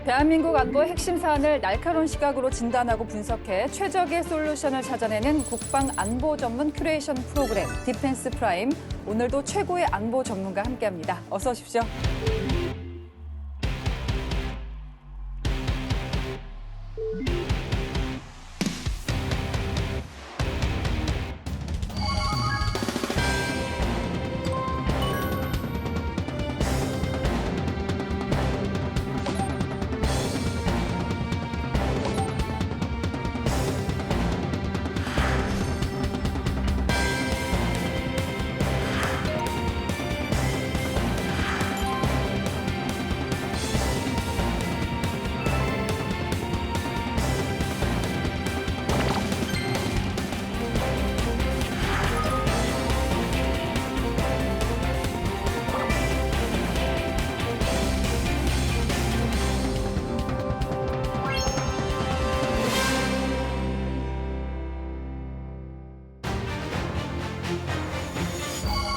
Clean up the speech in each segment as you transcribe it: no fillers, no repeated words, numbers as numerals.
대한민국 안보의 핵심 사안을 날카로운 시각으로 진단하고 분석해 최적의 솔루션을 찾아내는 국방 안보 전문 큐레이션 프로그램 디펜스 프라임. 오늘도 최고의 안보 전문가 함께합니다. 어서 오십시오.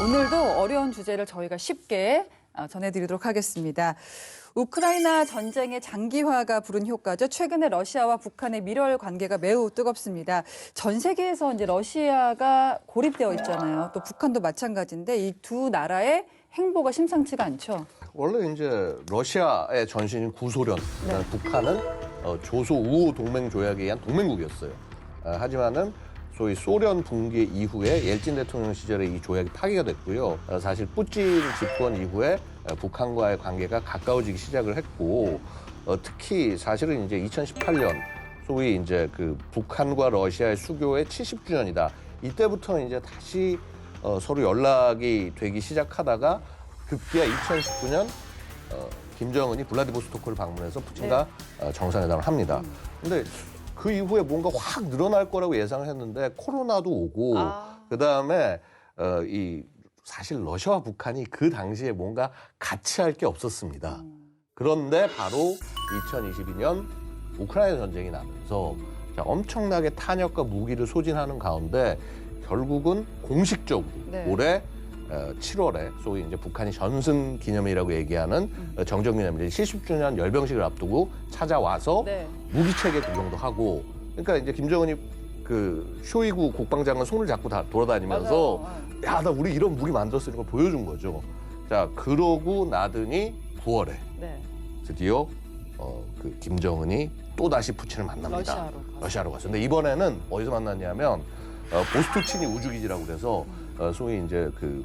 오늘도 어려운 주제를 저희가 쉽게 전해드리도록 하겠습니다. 우크라이나 전쟁의 장기화가 부른 효과죠. 최근에 러시아와 북한의 밀월 관계가 매우 뜨겁습니다. 전 세계에서 이제 러시아가 고립되어 있잖아요. 또 북한도 마찬가지인데 이 두 나라의 행보가 심상치가 않죠. 원래 이제 러시아의 전신인 구소련, 네. 북한은 조소 우호 동맹 조약에 의한 동맹국이었어요. 하지만은 소위 소련 붕괴 이후에 옐진 대통령 시절에 이 조약이 파기가 됐고요. 사실 푸틴 집권 이후에 북한과의 관계가 가까워지기 시작을 했고, 특히 사실은 이제 2018년 소위 이제 그 북한과 러시아의 수교의 70주년이다. 이때부터는 이제 다시 서로 연락이 되기 시작하다가 급기야 2019년 김정은이 블라디보스토크를 방문해서 푸틴과 정상회담을 합니다. 근데 그 이후에 뭔가 확 늘어날 거라고 예상을 했는데 코로나도 오고 그다음에 이 사실 러시아와 북한이 그 당시에 뭔가 같이 할 게 없었습니다. 그런데 바로 2022년 우크라이나 전쟁이 나면서 엄청나게 탄약과 무기를 소진하는 가운데 결국은 공식적으로 올해 7월에 소위 이제 북한이 전승 기념일이라고 얘기하는 정전 기념일 70주년 열병식을 앞두고 찾아와서 무기 체계 구경도 하고, 그러니까 이제 김정은이 그 쇼이구 국방장관 손을 잡고 다 돌아다니면서 야, 나 우리 이런 무기 만들었으니까 걸 보여준 거죠. 자, 그러고 나더니 9월에 드디어 그 김정은이 또 다시 푸틴을 만납니다. 러시아로 갔어요. 근데 이번에는 어디서 만났냐면 보스토치니 우주기지라고 그래서 소위 이제 그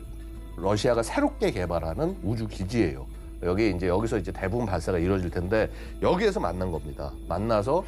러시아가 새롭게 개발하는 우주 기지예요. 여기서 이제 대부분 발사가 이루어질 텐데 여기에서 만난 겁니다. 만나서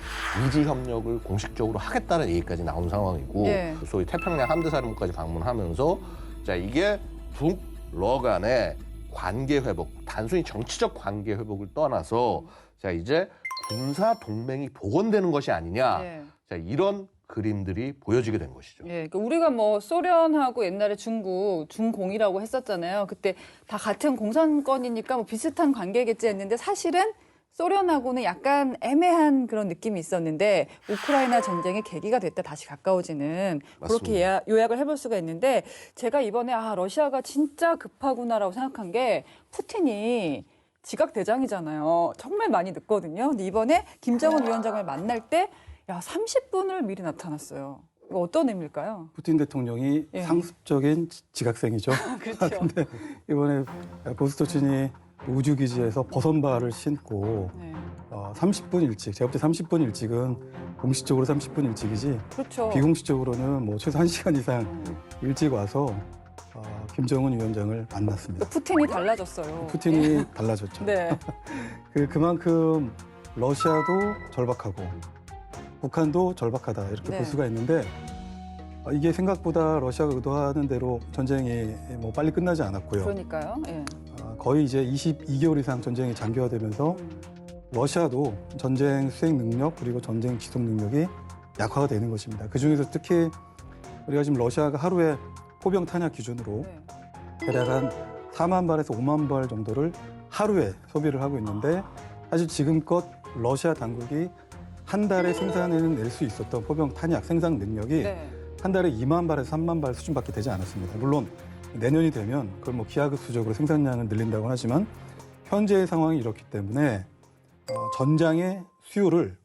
우주 협력을 공식적으로 하겠다는 얘기까지 나온 상황이고, 소위 태평양 함대사령부까지 방문하면서 자, 이게 북러 간의 관계 회복, 단순히 정치적 관계 회복을 떠나서 자, 이제 군사 동맹이 복원되는 것이 아니냐. 자, 이런 그림들이 보여지게 된 것이죠. 그러니까 우리가 뭐 소련하고 옛날에 중국, 중공이라고 했었잖아요. 그때 다 같은 공산권이니까 뭐 비슷한 관계겠지 했는데 사실은 소련하고는 약간 애매한 그런 느낌이 있었는데 우크라이나 전쟁의 계기가 됐다 다시 가까워지는 그렇게 요약을 해볼 수가 있는데, 제가 이번에 러시아가 진짜 급하구나라고 생각한 게 푸틴이 지각대장이잖아요. 정말 많이 늦거든요. 근데 이번에 김정은 위원장을 만날 때 30분을 미리 나타났어요. 이거 어떤 의미일까요? 푸틴 대통령이 상습적인 지각생이죠. 그렇죠. 근데 이번에 보스토치니 우주기지에서 버선발을 신고 30분 일찍, 제가 볼 때 30분 일찍은 공식적으로 30분 일찍이지 그렇죠. 비공식적으로는 뭐 최소 1시간 이상 일찍 와서 김정은 위원장을 만났습니다. 푸틴이 달라졌어요. 푸틴이 달라졌죠. 그만큼 러시아도 절박하고 북한도 절박하다 이렇게 볼 수가 있는데, 이게 생각보다 러시아가 의도하는 대로 전쟁이 뭐 빨리 끝나지 않았고요. 그러니까요. 거의 이제 22개월 이상 전쟁이 장기화되면서 러시아도 전쟁 수행 능력 그리고 전쟁 지속 능력이 약화가 되는 것입니다. 그중에서 특히 우리가 지금 러시아가 하루에 포병 탄약 기준으로 대략 한 4만 발에서 5만 발 정도를 하루에 소비를 하고 있는데 사실 지금껏 러시아 당국이 한 달에 생산해낼 수 있었던 포병 탄약 생산 능력이 네. 한 달에 2만 발에서 3만 발 수준밖에 되지 않았습니다. 물론 내년이 되면 그걸 뭐 기하급수적으로 생산량을 늘린다고 하지만 현재의 상황이 이렇기 때문에 전장의 수요를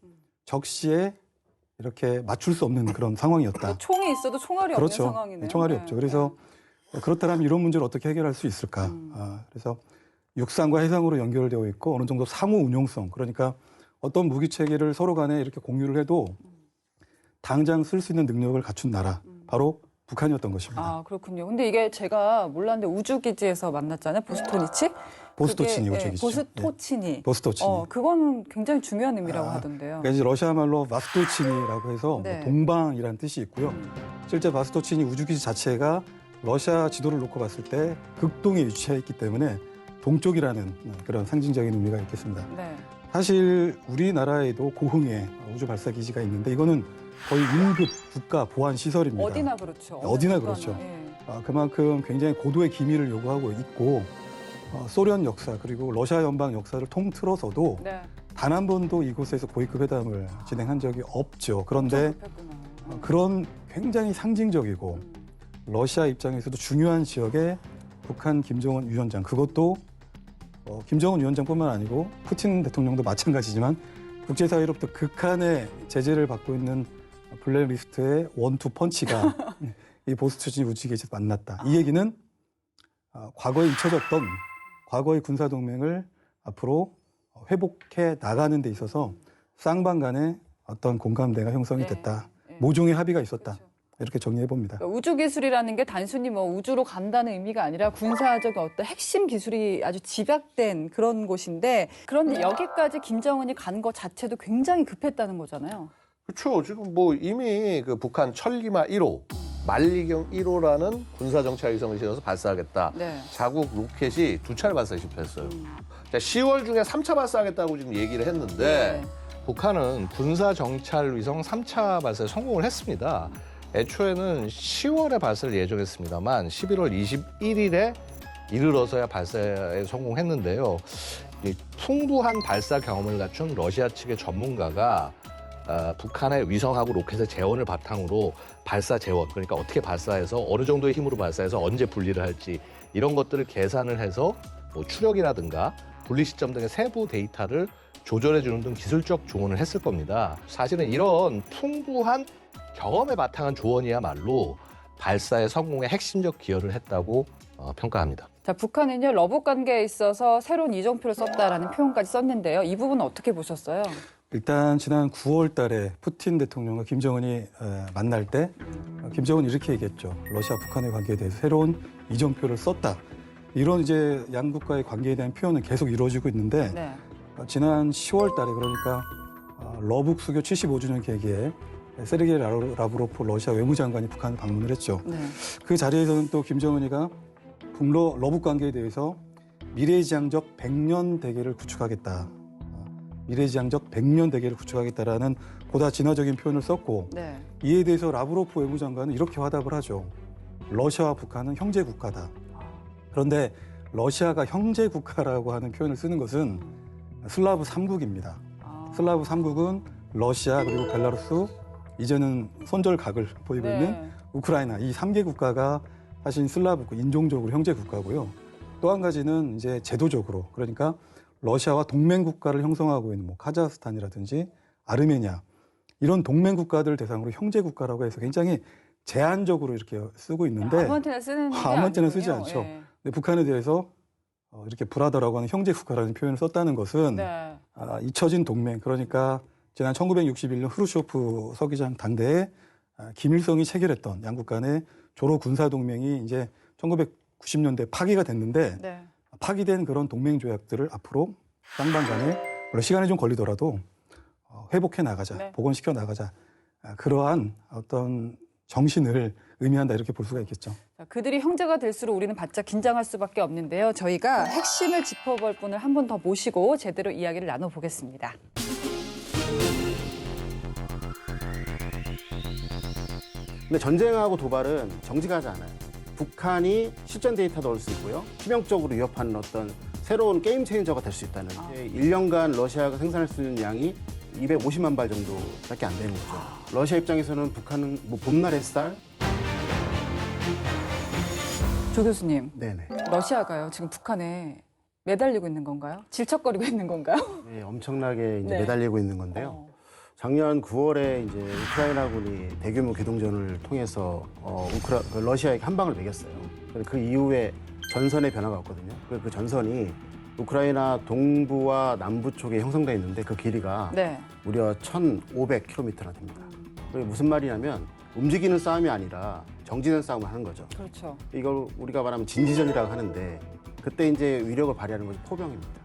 적시에 이렇게 맞출 수 없는 그런 상황이었다. 총이 있어도 총알이 그렇죠. 없는 상황이네요. 총알이 네. 없죠. 그래서 그렇다면 이런 문제를 어떻게 해결할 수 있을까? 그래서 육상과 해상으로 연결되어 있고 어느 정도 상호 운용성, 그러니까 어떤 무기 체계를 서로 간에 이렇게 공유를 해도 당장 쓸 수 있는 능력을 갖춘 나라, 바로 북한이었던 것입니다. 아, 그렇군요. 근데 이게 제가 몰랐는데 우주기지에서 만났잖아요. 보스토니치? 보스토치니 그게, 우주기지죠. 보스토치니. 보스토치니. 그거는 굉장히 중요한 의미라고 하던데요. 그러니까 이제 러시아 말로 바스토치니라고 해서 네. 뭐 동방이라는 뜻이 있고요. 실제 바스토치니 우주기지 자체가 러시아 지도를 놓고 봤을 때 극동에 위치해 있기 때문에 동쪽이라는 그런 상징적인 의미가 있겠습니다. 네. 사실 우리나라에도 고흥에 우주 발사 기지가 있는데 이거는 거의 1급 국가 보안 시설입니다. 어디나 그렇죠. 어디나 국가나. 그렇죠. 예. 그만큼 굉장히 고도의 기밀을 요구하고 있고 소련 역사 그리고 러시아 연방 역사를 통틀어서도 네. 단 한 번도 이곳에서 고위급 회담을 진행한 적이 없죠. 그런데 급했구나. 그런 굉장히 상징적이고 러시아 입장에서도 중요한 지역에 북한 김정은 위원장, 그것도 김정은 위원장뿐만 아니고 푸틴 대통령도 마찬가지지만 국제사회로부터 극한의 제재를 받고 있는 블랙리스트의 원투 펀치가 이 보스토치니 우주기지에서 만났다. 이 얘기는 과거에 잊혀졌던 과거의 군사동맹을 앞으로 회복해 나가는 데 있어서 쌍방 간의 어떤 공감대가 형성이 됐다. 네. 모종의 합의가 있었다. 그렇죠. 이렇게 정리해 봅니다. 그러니까 우주 기술이라는 게 단순히 뭐 우주로 간다는 의미가 아니라 군사적 어떤 핵심 기술이 아주 집약된 그런 곳인데, 그런데 여기까지 김정은이 간 것 자체도 굉장히 급했다는 거잖아요. 그렇죠. 지금 뭐 이미 그 북한 천리마 1호, 만리경 1호라는 군사정찰위성을 실어서 발사하겠다. 네. 자국 로켓이 2차례 발사에 실패했어요. 자, 10월 중에 3차 발사하겠다고 지금 얘기를 했는데 네. 북한은 군사정찰위성 3차 발사에 성공을 했습니다. 애초에는 10월에 발사를 예정했습니다만 11월 21일에 이르러서야 발사에 성공했는데요. 이 풍부한 발사 경험을 갖춘 러시아 측의 전문가가 북한의 위성하고 로켓의 재원을 바탕으로 발사 재원, 그러니까 어떻게 발사해서 어느 정도의 힘으로 발사해서 언제 분리를 할지 이런 것들을 계산을 해서 뭐 추력이라든가 분리 시점 등의 세부 데이터를 조절해주는 등 기술적 조언을 했을 겁니다. 사실은 이런 풍부한 경험에 바탕한 조언이야말로 발사의 성공에 핵심적 기여를 했다고 평가합니다. 자, 북한은요, 러브 관계에 있어서 새로운 이정표를 썼다라는 표현까지 썼는데요. 이 부분은 어떻게 보셨어요? 일단 지난 9월 달에 푸틴 대통령과 김정은이 만날 때 김정은이 이렇게 얘기했죠. 러시아 북한의 관계에 대해서 새로운 이정표를 썼다. 이런 이제 양국과의 관계에 대한 표현은 계속 이루어지고 있는데 네. 지난 10월 달에 그러니까 러북 수교 75주년 계기에 세르게이 라브로프 러시아 외무장관이 북한을 방문을 했죠. 네. 그 자리에서는 또 김정은이가 북러 러북 관계에 대해서 미래지향적 100년 대계를 구축하겠다. 미래지향적 100년 대계를 구축하겠다라는 보다 진화적인 표현을 썼고 네. 이에 대해서 라브로프 외무장관은 이렇게 화답을 하죠. 러시아와 북한은 형제 국가다. 그런데 러시아가 형제 국가라고 하는 표현을 쓰는 것은 슬라브 3국입니다. 슬라브 3국은 러시아 그리고 벨라루스, 이제는 손절각을 보이고 네. 있는 우크라이나, 이 3개 국가가 사실 슬라브 인종적으로 형제 국가고요. 또 한 가지는 이제 제도적으로, 그러니까 러시아와 동맹 국가를 형성하고 있는 뭐 카자흐스탄이라든지 아르메니아, 이런 동맹 국가들 대상으로 형제 국가라고 해서 굉장히 제한적으로 이렇게 쓰고 있는데 아무한테나 쓰는 게 아무한테나 쓰지 아니군요. 않죠. 예. 근데 북한에 대해서 이렇게 브라더라고 하는 형제 국가라는 표현을 썼다는 것은 네. 잊혀진 동맹, 그러니까 지난 1961년 후르쇼프 서기장 당대에 김일성이 체결했던 양국 간의 조로 군사 동맹이 이제 1990년대 파기가 됐는데 네. 파기된 그런 동맹 조약들을 앞으로 쌍방 간에 물론 시간이 좀 걸리더라도 회복해 나가자, 네. 복원시켜 나가자, 그러한 어떤 정신을 의미한다 이렇게 볼 수가 있겠죠. 자, 그들이 형제가 될수록 우리는 바짝 긴장할 수밖에 없는데요. 저희가 핵심을 짚어볼 분을 한 분 더 모시고 제대로 이야기를 나눠보겠습니다. 근데 전쟁하고 도발은 정직하지 않아요. 북한이 실전 데이터도 얻을 수 있고요. 치명적으로 위협하는 어떤 새로운 게임 체인저가 될 수 있다는. 1년간 러시아가 생산할 수 있는 양이 250만 발 정도밖에 안 되는 거죠. 러시아 입장에서는 북한은 뭐 봄날 햇살? 조 교수님, 네네. 러시아가요 지금 북한에 매달리고 있는 건가요? 질척거리고 있는 건가요? 네, 엄청나게 이제 네. 매달리고 있는 건데요. 작년 9월에 이제 우크라이나군이 대규모 기동전을 통해서 러시아에게 한 방을 매겼어요. 그 이후에 전선의 변화가 왔거든요. 그 전선이 우크라이나 동부와 남부 쪽에 형성되어 있는데 그 길이가 네. 무려 1,500km나 됩니다. 그게 무슨 말이냐면 움직이는 싸움이 아니라 정지된 싸움을 하는 거죠. 그렇죠. 이걸 우리가 말하면 진지전이라고 하는데 그때 이제 위력을 발휘하는 것이 포병입니다.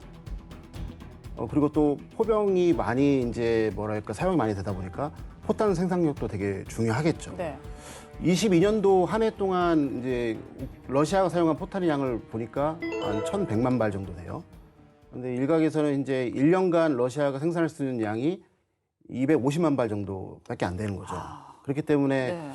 그리고 또 포병이 많이 이제 뭐랄까 사용이 많이 되다 보니까 포탄 생산력도 되게 중요하겠죠. 네. 22년도 한 해 동안 이제 러시아가 사용한 포탄의 양을 보니까 한 1,100만 발 정도 돼요. 근데 일각에서는 이제 1년간 러시아가 생산할 수 있는 양이 250만 발 정도밖에 안 되는 거죠. 그렇기 때문에 네.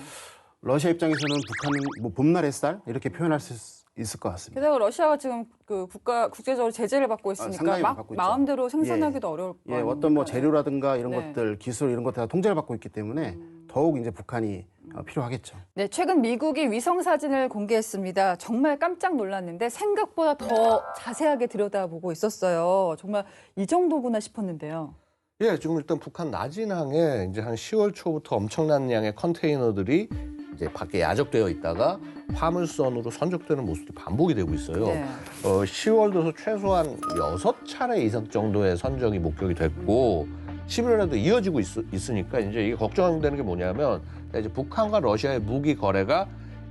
러시아 입장에서는 북한은 뭐 봄날 햇살 이렇게 표현할 수 있을 것 같습니다. 게다가 러시아가 지금 그 국제적으로 제재를 받고 있으니까 상당히 막 받고 있죠. 마음대로 생산하기도 어려울 예, 거예요. 어떤 뭐 재료라든가 이런 네. 것들, 기술 이런 것들 다 통제를 받고 있기 때문에 더욱 이제 북한이 필요하겠죠. 네, 최근 미국이 위성 사진을 공개했습니다. 정말 깜짝 놀랐는데 생각보다 더 자세하게 들여다보고 있었어요. 정말 이 정도구나 싶었는데요. 예, 지금 일단 북한 나진항에 이제 한 10월 초부터 엄청난 양의 컨테이너들이 이제 밖에 야적되어 있다가 화물선으로 선적되는 모습이 반복이 되고 있어요. 네. 10월 들어서 최소한 6차례 이상 정도의 선적이 목격이 됐고 11월에도 이어지고 있으니까 이제 이게 걱정되는 게 뭐냐면 이제 북한과 러시아의 무기 거래가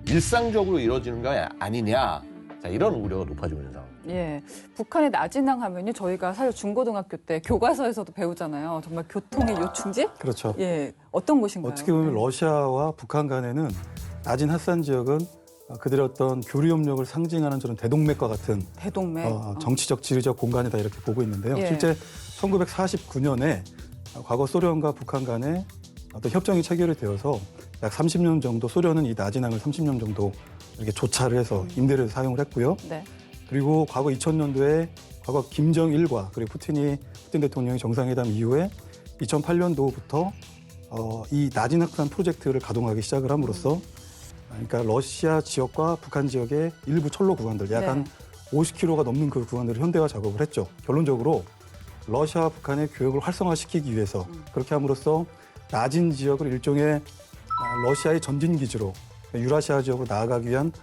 일상적으로 이루어지는 거 아니냐. 자, 이런 우려가 높아지고 있는 상황. 예, 북한의 나진항 하면요, 저희가 사실 중고등학교 때 교과서에서도 배우잖아요. 정말 교통의 요충지? 그렇죠. 예, 어떤 곳인가요? 어떻게 보면 러시아와 북한 간에는 낮은 핫산 지역은 그들의 어떤 교류 협력을 상징하는 저런 대동맥과 같은 대동맥. 정치적 지리적 공간이다 이렇게 보고 있는데요. 예. 실제 1949년에 과거 소련과 북한 간에 어떤 협정이 체결이 되어서 약 30년 정도 소련은 이 나진항을 30년 정도 이렇게 조차를 해서 임대를 사용을 했고요. 네. 그리고 과거 2000년도에 과거 김정일과 그리고 푸틴 대통령이 정상회담 이후에 2008년도부터 이 나진항산 프로젝트를 가동하기 시작을 함으로써 그러니까 러시아 지역과 북한 지역의 일부 철로 구간들 약 한 50km가 넘는 그 구간들을 현대화 작업을 했죠. 결론적으로 러시아와 북한의 교역을 활성화시키기 위해서 그렇게 함으로써 나진 지역을 일종의 러시아의 전진 기지로 유라시아 지역으로 나아가기 위한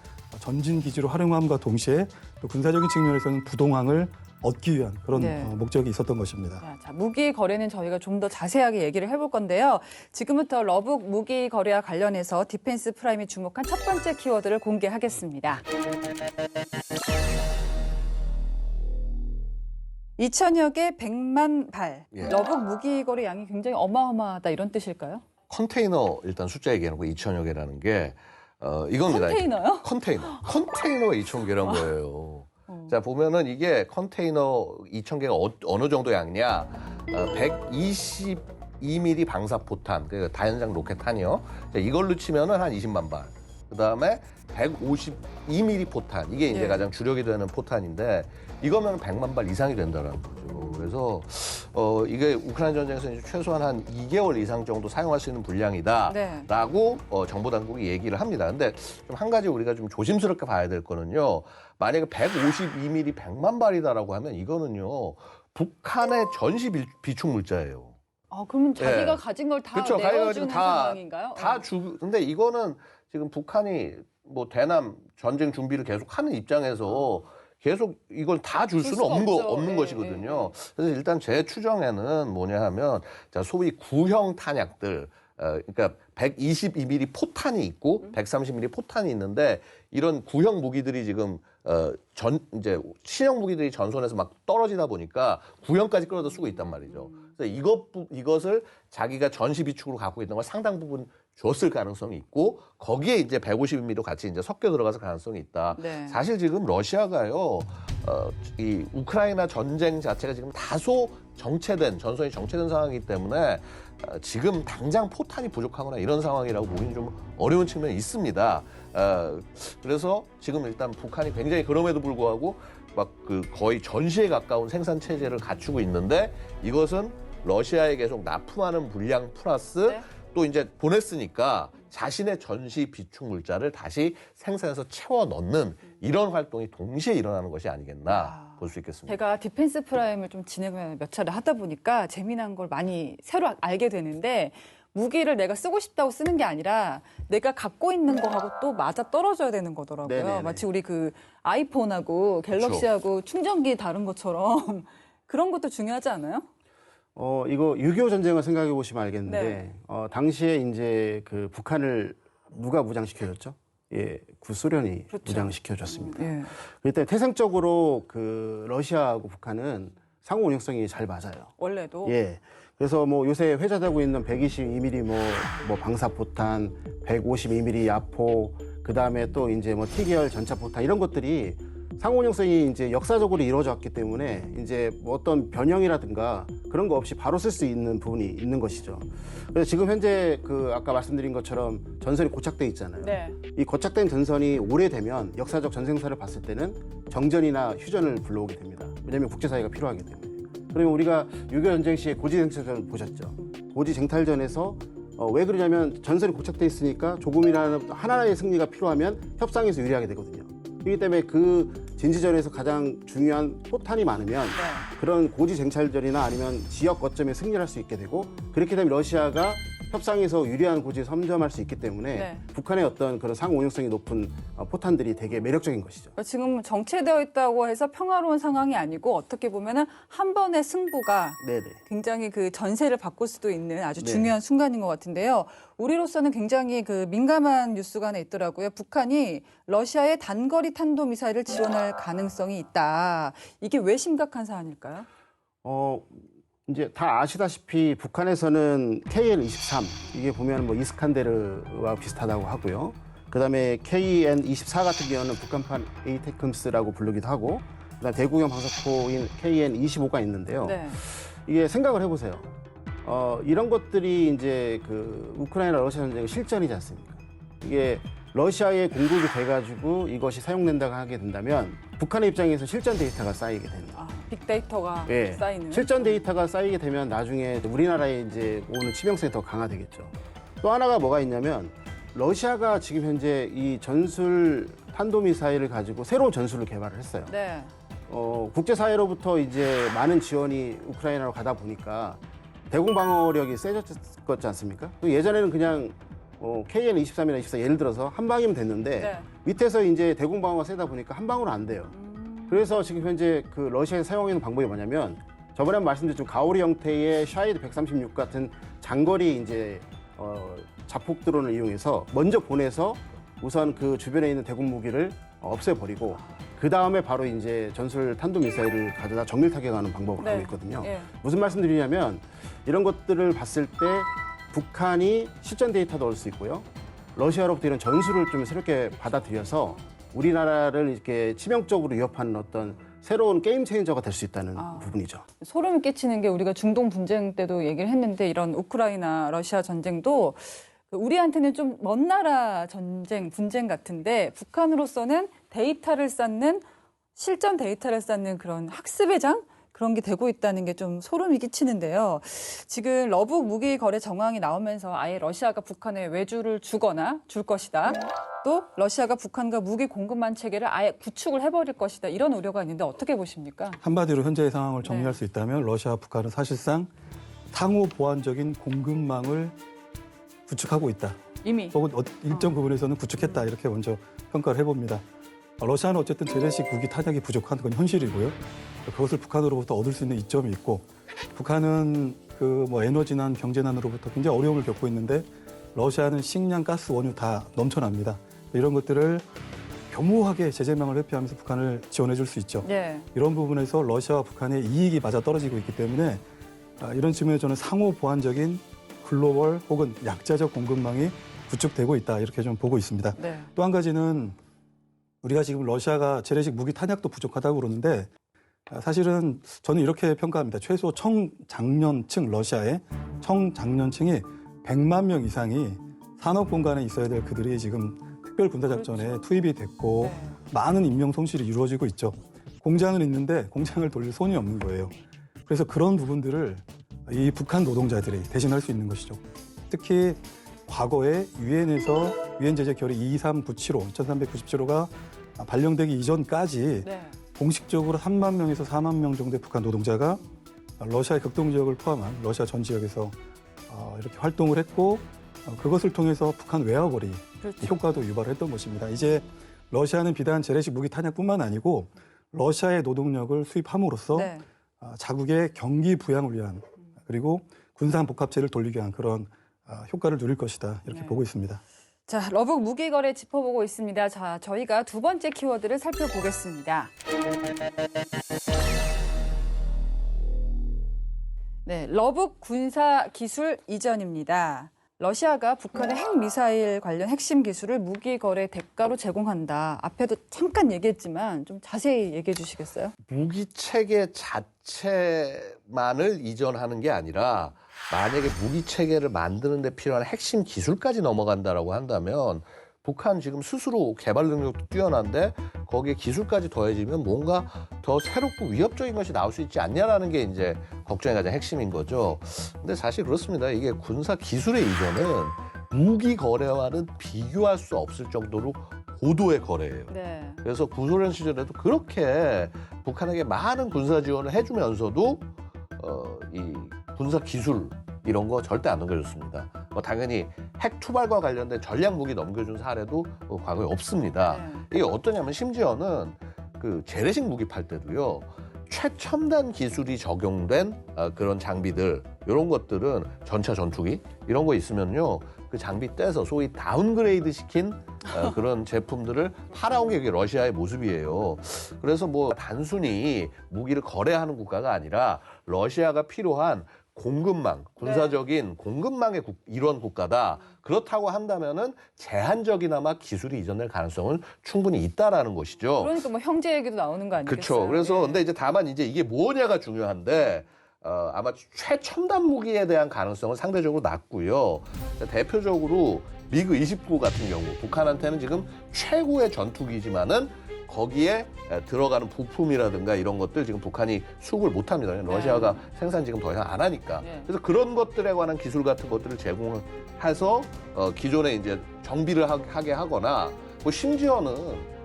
전진 기지로 활용함과 동시에 또 군사적인 측면에서는 부동항을 얻기 위한 그런 네. 목적이 있었던 것입니다. 자, 무기 거래는 저희가 좀 더 자세하게 얘기를 해볼 건데요. 지금부터 러북 무기 거래와 관련해서 디펜스 프라임이 주목한 첫 번째 키워드를 공개하겠습니다. 2천여 개 100만 발. 예. 러북 무기 거래 양이 굉장히 어마어마하다 이런 뜻일까요? 컨테이너 일단 숫자 얘기하는 거 2천여 개라는 게 이겁니다. 컨테이너요? 컨테이너가 2천 개란 거예요. 자, 보면은 이게 컨테이너 2천 개가 어느 정도 양이냐? 122mm 방사포탄, 그 다연장 로켓탄이요. 자, 이걸로 치면은 한 20만 발. 그다음에 152mm 포탄, 이게 이제 예. 가장 주력이 되는 포탄인데 이거면 100만 발 이상이 된다는 거죠. 그래서 이게 우크라이나 전쟁에서 이제 최소한 한 2개월 이상 정도 사용할 수 있는 분량이다라고 네. 정보 당국이 얘기를 합니다. 근데 좀 한 가지 우리가 좀 조심스럽게 봐야 될 거는요. 만약에 152mm 100만 발이다라고 하면 이거는요. 북한의 전시 비축 물자예요. 아, 그러면 자기가 예. 가진 걸 다 그렇죠. 내어주는 다- 상황인가요? 근데 이거는 지금 북한이 뭐 대남 전쟁 준비를 계속 하는 입장에서 계속 이걸 다 줄 줄 수는 수가 없죠. 없는 예, 것이거든요. 그래서 일단 제 추정에는 뭐냐 하면 자, 소위 구형 탄약들, 그러니까 122mm 포탄이 있고 130mm 포탄이 있는데 이런 구형 무기들이 지금 이제 신형 무기들이 전선에서 막 떨어지다 보니까 구형까지 끌어다 쓰고 있단 말이죠. 그래서 이것을 자기가 전시 비축으로 갖고 있는 걸 상당 부분 줬을 가능성이 있고 거기에 이제 152mm도 같이 이제 섞여 들어가서 가능성이 있다. 네. 사실 지금 러시아가요, 이 우크라이나 전쟁 자체가 지금 다소 전선이 정체된 상황이기 때문에 지금 당장 포탄이 부족하거나 이런 상황이라고 보기는 좀 어려운 측면이 있습니다. 그래서 지금 일단 북한이 굉장히 그럼에도 불구하고 막 그 거의 전시에 가까운 생산 체제를 갖추고 있는데 이것은 러시아에 계속 납품하는 물량 플러스 네. 또 이제 보냈으니까 자신의 전시 비축 물자를 다시 생산해서 채워 넣는 이런 활동이 동시에 일어나는 것이 아니겠나 볼 수 있겠습니다. 제가 디펜스 프라임을 좀 진행을 몇 차례 하다 보니까 재미난 걸 많이 새로 알게 되는데 무기를 내가 쓰고 싶다고 쓰는 게 아니라 내가 갖고 있는 거하고 또 맞아 떨어져야 되는 거더라고요. 네네네. 마치 우리 그 아이폰하고 갤럭시하고 충전기 다른 것처럼 그런 것도 중요하지 않아요? 이거 6.25 전쟁을 생각해 보시면 알겠는데, 네. 당시에 이제 그 북한을 누가 무장시켜줬죠? 예, 구소련이 그렇죠. 무장시켜줬습니다. 예. 그때 태생적으로 그 러시아하고 북한은 상호 운용성이 잘 맞아요. 원래도. 예. 그래서 뭐 요새 회자되고 있는 122mm 뭐 방사포탄, 152mm 야포, 그 다음에 또 이제 뭐 T계열 전차포탄 이런 것들이 상호 운용성이 이제 역사적으로 이루어져 왔기 때문에 이제 뭐 어떤 변형이라든가 그런 거 없이 바로 쓸 수 있는 부분이 있는 것이죠. 그래서 지금 현재 그 아까 말씀드린 것처럼 전선이 고착돼 있잖아요. 네. 이 고착된 전선이 오래되면 역사적 전쟁사를 봤을 때는 정전이나 휴전을 불러오게 됩니다. 왜냐하면 국제사회가 필요하기 때문에. 그러면 우리가 6.25 전쟁 시에 고지쟁탈전 보셨죠? 고지쟁탈전에서 왜 그러냐면 전선이 고착돼 있으니까 조금이라도 하나의 승리가 필요하면 협상에서 유리하게 되거든요. 그렇기 때문에 그 진지전에서 가장 중요한 포탄이 많으면 그런 고지쟁탈전이나 아니면 지역 거점에 승리할 수 있게 되고 그렇게 되면 러시아가 협상에서 유리한 고지에 선점할 수 있기 때문에 네. 북한의 어떤 그런 상호 운용성이 높은 포탄들이 되게 매력적인 것이죠. 지금 정체되어 있다고 해서 평화로운 상황이 아니고 어떻게 보면은 한 번의 승부가 네네. 굉장히 그 전세를 바꿀 수도 있는 아주 네. 중요한 순간인 것 같은데요. 우리로서는 굉장히 그 민감한 뉴스가 하나 있더라고요. 북한이 러시아의 단거리 탄도미사일을 지원할 가능성이 있다. 이게 왜 심각한 사안일까요? 이제 다 아시다시피 북한에서는 KN-23 이게 보면 뭐 이스칸데르와 비슷하다고 하고요. 그다음에 KN-24 같은 경우는 북한판 에이테크임스라고 부르기도 하고, 그다음 대구형 방사포인 KN-25가 있는데요. 네. 이게 생각을 해보세요. 이런 것들이 이제 그 우크라이나 러시아 전쟁의 실전이지 않습니까? 이게 러시아에 공급이 돼가지고 이것이 사용된다고 하게 된다면 북한의 입장에서 실전 데이터가 쌓이게 됩니다. 빅데이터가 예. 쌓이는. 실전 데이터가 쌓이게 되면 나중에 우리나라에 이제 오는 치명성이 더 강화되겠죠. 또 하나가 뭐가 있냐면 러시아가 지금 현재 이 전술 탄도미사일을 가지고 새로운 전술을 개발을 했어요. 네. 국제사회로부터 이제 많은 지원이 우크라이나로 가다 보니까 대공방어력이 세졌지 않습니까? 예전에는 그냥 KN-23이나 24 예를 들어서 한 방이면 됐는데 네. 밑에서 이제 대공방어가 세다 보니까 한 방으로 안 돼요. 그래서 지금 현재 그 러시아에 사용하는 방법이 뭐냐면 저번에 말씀드렸죠. 가오리 형태의 샤이드 136 같은 장거리 이제 자폭 드론을 이용해서 먼저 보내서 우선 그 주변에 있는 대공 무기를 없애버리고 그 다음에 바로 이제 전술 탄도 미사일을 가져다 정밀 타격하는 방법을 네. 하고 있거든요. 예. 무슨 말씀드리냐면 이런 것들을 봤을 때 북한이 실전 데이터도 얻을 수 있고요. 러시아로부터 이런 전술을 좀 새롭게 받아들여서 우리나라를 이렇게 치명적으로 위협하는 어떤 새로운 게임 체인저가 될 수 있다는 부분이죠. 소름 끼치는 게 우리가 중동 분쟁 때도 얘기를 했는데 이런 우크라이나 러시아 전쟁도 우리한테는 좀 먼 나라 전쟁, 분쟁 같은데 북한으로서는 데이터를 쌓는 실전 데이터를 쌓는 그런 학습의 장? 그런 게 되고 있다는 게 좀 소름이 끼치는데요. 지금 러북 무기 거래 정황이 나오면서 아예 러시아가 북한에 외주를 주거나 줄 것이다. 또 러시아가 북한과 무기 공급망 체계를 아예 구축을 해버릴 것이다. 이런 우려가 있는데 어떻게 보십니까? 한마디로 현재의 상황을 정리할 수 있다면 러시아와 북한은 사실상 상호 보완적인 공급망을 구축하고 있다. 이미. 혹은 일정 부분에서는 구축했다. 이렇게 먼저 평가를 해봅니다. 러시아는 어쨌든 재래식 무기 탄약이 부족한 건 현실이고요. 그것을 북한으로부터 얻을 수 있는 이점이 있고 북한은 그 뭐 에너지난 경제난으로부터 굉장히 어려움을 겪고 있는데 러시아는 식량, 가스, 원유 다 넘쳐납니다. 이런 것들을 교모하게 제재망을 회피하면서 북한을 지원해 줄 수 있죠. 네. 이런 부분에서 러시아와 북한의 이익이 맞아 떨어지고 있기 때문에 이런 측면에서 저는 상호 보완적인 글로벌 혹은 약자적 공급망이 구축되고 있다. 이렇게 좀 보고 있습니다. 네. 또 한 가지는 우리가 지금 러시아가 재래식 무기 탄약도 부족하다고 그러는데 사실은 저는 이렇게 평가합니다. 최소 청장년층, 러시아의 청장년층이 100만 명 이상이 산업 공간에 있어야 될 그들이 지금 특별 군사작전에 투입이 됐고 네. 많은 인명 손실이 이루어지고 있죠. 공장은 있는데 공장을 돌릴 손이 없는 거예요. 그래서 그런 부분들을 이 북한 노동자들이 대신할 수 있는 것이죠. 특히 과거에 유엔에서 유엔 제재 결의 23975, 2397호가 발령되기 이전까지 네. 공식적으로 3만 명에서 4만 명 정도의 북한 노동자가 러시아의 극동 지역을 포함한 러시아 전 지역에서 이렇게 활동을 했고 그것을 통해서 북한 외화거리 그렇죠. 효과도 유발을 했던 것입니다. 이제 러시아는 비단 재래식 무기 탄약뿐만 아니고 러시아의 노동력을 수입함으로써 네. 자국의 경기 부양을 위한 그리고 군산 복합체를 돌리기 위한 그런 효과를 누릴 것이다 이렇게 네. 보고 있습니다. 자, 러북 무기 거래 짚어보고 있습니다. 자, 저희가 두 번째 키워드를 살펴보겠습니다. 네, 러북 군사 기술 이전입니다. 러시아가 북한의 핵미사일 관련 핵심 기술을 무기 거래 대가로 제공한다. 앞에도 잠깐 얘기했지만 좀 자세히 얘기해 주시겠어요? 무기 체계 자체만을 이전하는 게 아니라 만약에 무기 체계를 만드는 데 필요한 핵심 기술까지 넘어간다라고 한다면 북한 지금 스스로 개발 능력도 뛰어난데 거기에 기술까지 더해지면 뭔가 더 새롭고 위협적인 것이 나올 수 있지 않냐라는 게 이제 걱정의 가장 핵심인 거죠. 근데 사실 그렇습니다. 이게 군사 기술의 이전은 무기 거래와는 비교할 수 없을 정도로 고도의 거래예요. 네. 그래서 구소련 시절에도 그렇게 북한에게 많은 군사 지원을 해주면서도 이 군사 기술 이런 거 절대 안 넘겨줬습니다. 당연히 핵 투발과 관련된 전략 무기 넘겨준 사례도 과거에 없습니다. 네. 이게 어떠냐면 심지어는 그 재래식 무기 팔 때도요. 최첨단 기술이 적용된 그런 장비들 이런 것들은 전차 전투기 이런 거 있으면요. 그 장비 떼서 소위 다운그레이드 시킨 그런 제품들을 팔아온 게 러시아의 모습이에요. 그래서 뭐 단순히 무기를 거래하는 국가가 아니라 러시아가 필요한 공급망, 군사적인 공급망의 일원 국가다. 그렇다고 한다면은 제한적이나마 기술이 이전될 가능성은 충분히 있다라는 것이죠. 그러니까 뭐 형제 얘기도 나오는 거 아니겠어요? 그렇죠. 그래서 예. 근데 이제 다만 이제 이게 뭐냐가 중요한데 아마 최첨단 무기에 대한 가능성은 상대적으로 낮고요. 대표적으로 미그 29 같은 경우 북한한테는 지금 최고의 전투기지만은 거기에 들어가는 부품이라든가 이런 것들 지금 북한이 수급을 못합니다. 러시아가 생산 지금 더 이상 안 하니까. 네. 그래서 그런 것들에 관한 기술 같은 것들을 제공해서 기존에 이제 정비를 하게 하거나 뭐 심지어는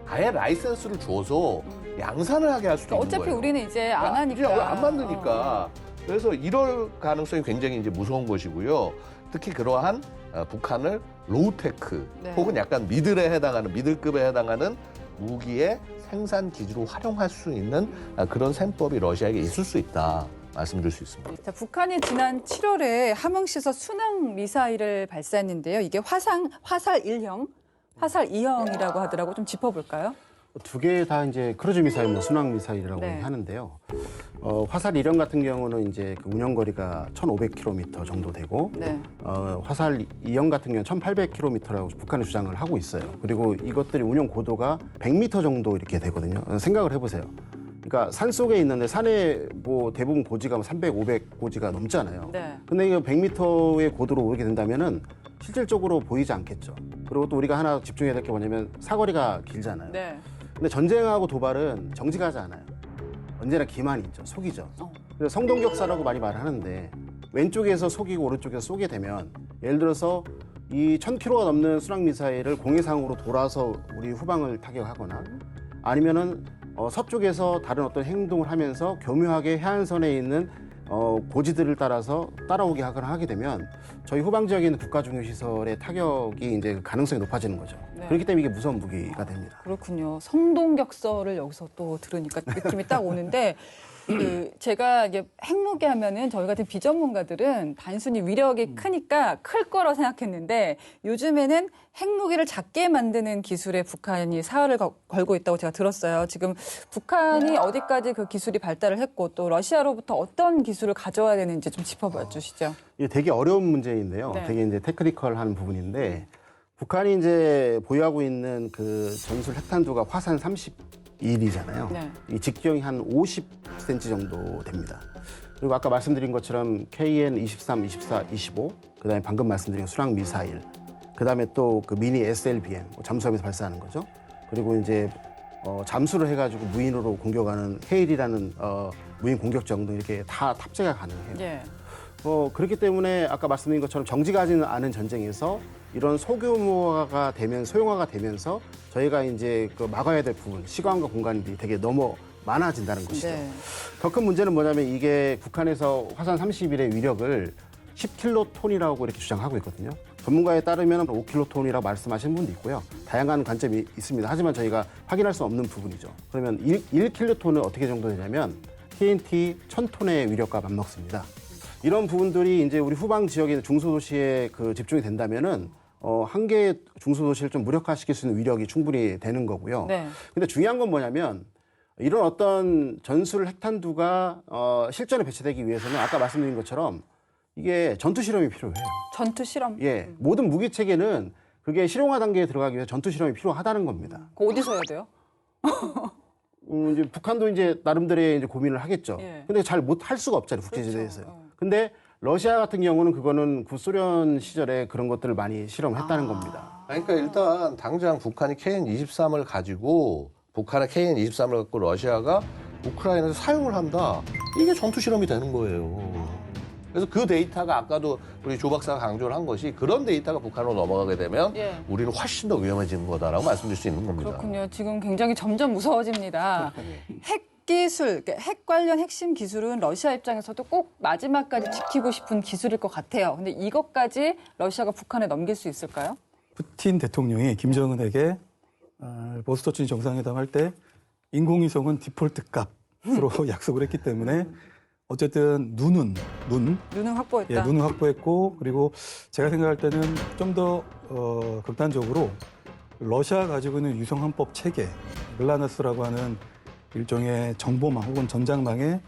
아예 라이센스를 줘서 양산을 하게 할 수도 있는 어차피 거예요. 우리는 이제 안 이제 하니까. 안 만드니까. 그래서 이럴 가능성이 굉장히 이제 무서운 것이고요. 특히 그러한 북한을 로우테크 네. 혹은 약간 미들에 해당하는 미들급에 해당하는 무기의 생산 기지로 활용할 수 있는 그런 셈법이 러시아에게 있을 수 있다 말씀드릴 수 있습니다. 자, 북한이 지난 7월에 함흥시에서 순항 미사일을 발사했는데요. 이게 화살 1형, 화살 2형이라고 하더라고. 좀 짚어볼까요? 두 개 다 이제 크루즈 미사일, 뭐 순항 미사일이라고 네. 하는데요. 화살 1형 같은 경우는 이제 그 운영 거리가 1,500km 정도 되고, 네. 화살 2형 같은 경우는 1,800km라고 북한이 주장을 하고 있어요. 그리고 이것들이 운영 고도가 100m 정도 이렇게 되거든요. 생각을 해보세요. 그러니까 산 속에 있는데 산에 뭐 대부분 고지가 300, 500 고지가 넘잖아요. 네. 근데 이거 100m의 고도로 오르게 된다면은 실질적으로 보이지 않겠죠. 그리고 또 우리가 하나 집중해야 될 게 뭐냐면 사거리가 길잖아요. 네. 근데 전쟁하고 도발은 정직하지 않아요. 언제나 기만이 있죠. 속이죠. 그래서 성동격사라고 많이 말하는데 왼쪽에서 속이고 오른쪽에서 쏘게 되면 예를 들어서 이 1,000km가 넘는 순항미사일을 공해상으로 돌아서 우리 후방을 타격하거나 아니면은 서쪽에서 다른 어떤 행동을 하면서 교묘하게 해안선에 있는 고지들을 따라서 따라오게 하거나 하게 되면 저희 후방 지역에 있는 국가 중요 시설의 타격이 이제 가능성이 높아지는 거죠. 네. 그렇기 때문에 이게 무서운 무기가 됩니다. 그렇군요. 성동격서를 여기서 또 들으니까 느낌이 딱 오는데 제가 이게 핵무기 하면은 저희 같은 비전문가들은 단순히 위력이 크니까 클 거라 생각했는데 요즘에는 핵무기를 작게 만드는 기술에 북한이 사활을 걸고 있다고 제가 들었어요. 지금 북한이 어디까지 그 기술이 발달을 했고 또 러시아로부터 어떤 기술을 가져와야 되는지 좀 짚어봐 주시죠. 이게 되게 어려운 문제인데요. 네. 되게 이제 테크니컬한 부분인데 북한이 이제 보유하고 있는 그 전술 핵탄두가 화산 31이잖아요. 네. 이 직경이 한 50cm 정도 됩니다. 그리고 아까 말씀드린 것처럼 KN 23, 24, 25, 그다음에 방금 말씀드린 순항 미사일, 그다음에 또 그 미니 SLBM 잠수함에서 발사하는 거죠. 그리고 이제 잠수를 해가지고 무인으로 공격하는 헤일이라는 무인 공격정 등 이렇게 다 탑재가 가능해요. 예. 그렇기 때문에 아까 말씀드린 것처럼 정직하지는 않은 전쟁에서 이런 소규모화가 되면 소형화가 되면서 저희가 이제 그 막아야 될 부분, 시간과 공간이 되게 너무 많아진다는 것이죠. 네. 더 큰 문제는 뭐냐면 이게 북한에서 화산 30일의 위력을 10킬로톤이라고 이렇게 주장하고 있거든요. 전문가에 따르면 5킬로톤이라고 말씀하시는 분도 있고요. 다양한 관점이 있습니다. 하지만 저희가 확인할 수 없는 부분이죠. 그러면 1킬로톤은 어떻게 정도 되냐면 TNT 1000톤의 위력과 맞먹습니다. 이런 부분들이 이제 우리 후방 지역의 중소도시에 그 집중이 된다면은 한 개의 중소도시를 좀 무력화시킬 수 있는 위력이 충분히 되는 거고요. 네. 근데 중요한 건 뭐냐면 이런 어떤 전술 핵탄두가 실전에 배치되기 위해서는 아까 말씀드린 것처럼 이게 전투 실험이 필요해요. 전투 실험. 예, 모든 무기 체계는 그게 실용화 단계에 들어가기 위해서 전투 실험이 필요하다는 겁니다. 그거 어디서 해야 돼요? 이제 북한도 이제 나름대로의 이제 고민을 하겠죠. 예. 근데 잘 못 할 수가 없잖아요, 국제지대에서요. 그렇죠. 근데 러시아 같은 경우는 그거는 구소련 시절에 그런 것들을 많이 실험했다는 겁니다. 그러니까 일단 당장 북한이 KN-23을 가지고 북한의 KN-23을 갖고 러시아가 우크라이나에서 사용을 한다. 이게 전투 실험이 되는 거예요. 그래서 그 데이터가 아까도 우리 조 박사가 강조를 한 것이 그런 데이터가 북한으로 넘어가게 되면 예. 우리는 훨씬 더 위험해지는 거다라고 말씀드릴 수 있는 겁니다. 그렇군요. 지금 굉장히 점점 무서워집니다. 핵 기술, 그러니까 핵 관련 핵심 기술은 러시아 입장에서도 꼭 마지막까지 지키고 싶은 기술일 것 같아요. 근데 이것까지 러시아가 북한에 넘길 수 있을까요? 푸틴 대통령이 김정은에게 보스토춘 정상회담 할 때 인공위성은 디폴트 값으로 약속을 했기 때문에 어쨌든 눈은 확보했다. 예, 눈은 확보했고 그리고 제가 생각할 때는 좀 더 극단적으로 러시아가 가지고 있는 유성헌법 체계 글라나스라고 하는 일종의 정보망 혹은 전장망에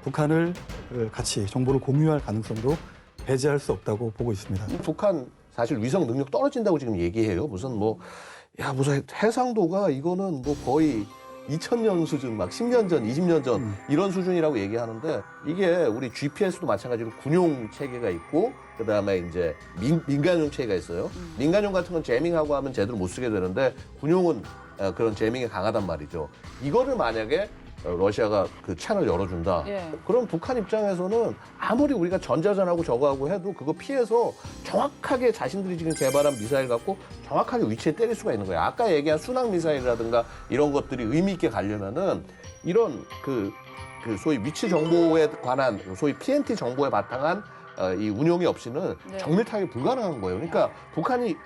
북한을 같이 정보를 공유할 가능성도 배제할 수 없다고 보고 있습니다. 북한 사실 위성 능력 떨어진다고 지금 얘기해요. 무슨 무슨 해상도가 이거는 거의 2000년 수준, 막 10년 전, 20년 전 이런 수준이라고 얘기하는데 이게 우리 GPS도 마찬가지로 군용 체계가 있고 그다음에 이제 민간용 체계가 있어요. 민간용 같은 건 재밍하고 하면 제대로 못 쓰게 되는데 군용은 그런 재밍이 강하단 말이죠. 이거를 만약에 러시아가 그 채널 열어준다. 예. 그럼 북한 입장에서는 아무리 우리가 전자전하고 저거하고 해도 그거 피해서 정확하게 자신들이 지금 개발한 미사일 갖고 정확하게 위치에 때릴 수가 있는 거예요. 아까 얘기한 순항 미사일이라든가 이런 것들이 의미 있게 가려면은 이런 그 소위 위치 정보에 관한 소위 PNT 정보에 바탕한 이 운용이 없이는 네. 정밀 타격이 불가능한 거예요. 그러니까 북한이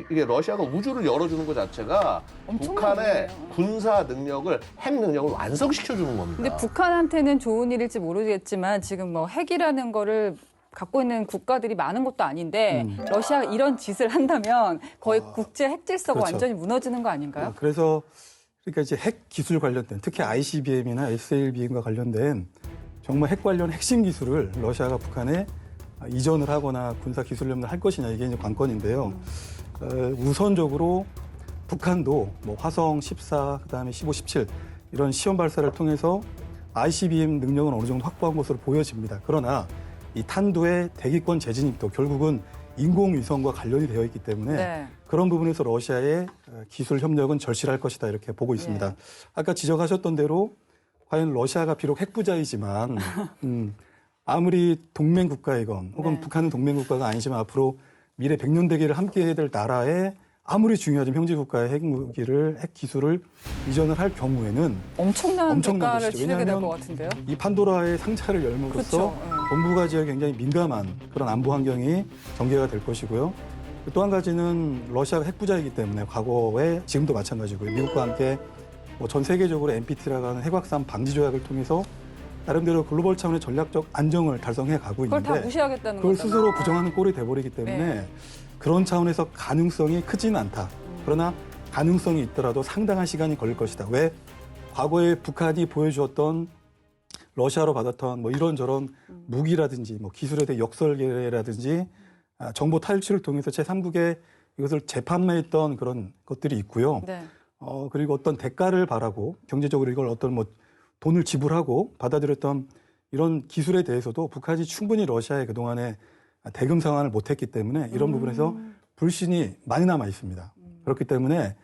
이게 러시아가 우주를 열어주는 것 자체가 엄청난 북한의 일이네요. 군사 능력을 핵 능력을 완성시켜 주는 겁니다. 근데 북한한테는 좋은 일일지 모르겠지만 지금 뭐 핵이라는 거를 갖고 있는 국가들이 많은 것도 아닌데 러시아가 이런 짓을 한다면 거의 국제 핵 질서가 그렇죠. 완전히 무너지는 거 아닌가요? 그래서 그러니까 이제 핵 기술 관련된 특히 ICBM이나 SLBM과 관련된 정말 핵 관련 핵심 기술을 러시아가 북한에 이전을 하거나 군사 기술 연맹을 할 것이냐 이게 이제 관건인데요. 우선적으로 북한도 뭐 화성 14, 그다음에 15, 17 이런 시험 발사를 통해서 ICBM 능력은 어느 정도 확보한 것으로 보여집니다. 그러나 이 탄두의 대기권 재진입도 결국은 인공위성과 관련이 되어 있기 때문에 네. 그런 부분에서 러시아의 기술 협력은 절실할 것이다 이렇게 보고 있습니다. 네. 아까 지적하셨던 대로 과연 러시아가 비록 핵부자이지만 아무리 동맹 국가이건 혹은 네. 북한은 동맹 국가가 아니지만 앞으로 미래 100년 대계를 함께 해야 될 나라에 아무리 중요하지만 형제 국가의 핵무기를 핵 기술을 이전을 할 경우에는 엄청난 대가를 것이죠. 치르게 될 왜냐하면 것 같은데요. 이 판도라의 상자를 열므로써 그렇죠. 동북아 지역에 굉장히 민감한 그런 안보 환경이 전개가 될 것이고요. 또 한 가지는 러시아가 핵부자이기 때문에 과거에 지금도 마찬가지고요. 미국과 함께 전 세계적으로 NPT라고 하는 핵확산 방지 조약을 통해서 나름대로 글로벌 차원의 전략적 안정을 달성해 가고 그걸 있는데 다 무시하겠다는 그걸 거잖아요. 스스로 부정하는 꼴이 돼버리기 때문에 네. 그런 차원에서 가능성이 크지는 않다. 그러나 가능성이 있더라도 상당한 시간이 걸릴 것이다. 왜? 과거에 북한이 보여주었던 러시아로 받았던 뭐 이런저런 무기라든지 뭐 기술에 대한 역설계라든지 정보 탈취를 통해서 제3국에 이것을 재판매했던 그런 것들이 있고요. 네. 그리고 어떤 대가를 바라고 경제적으로 이걸 어떤 뭐 돈을 지불하고 받아들였던 이런 기술에 대해서도 북한이 충분히 러시아의 그동안에 대금 상환을 못했기 때문에 이런 부분에서 불신이 많이 남아 있습니다. 그렇기 때문에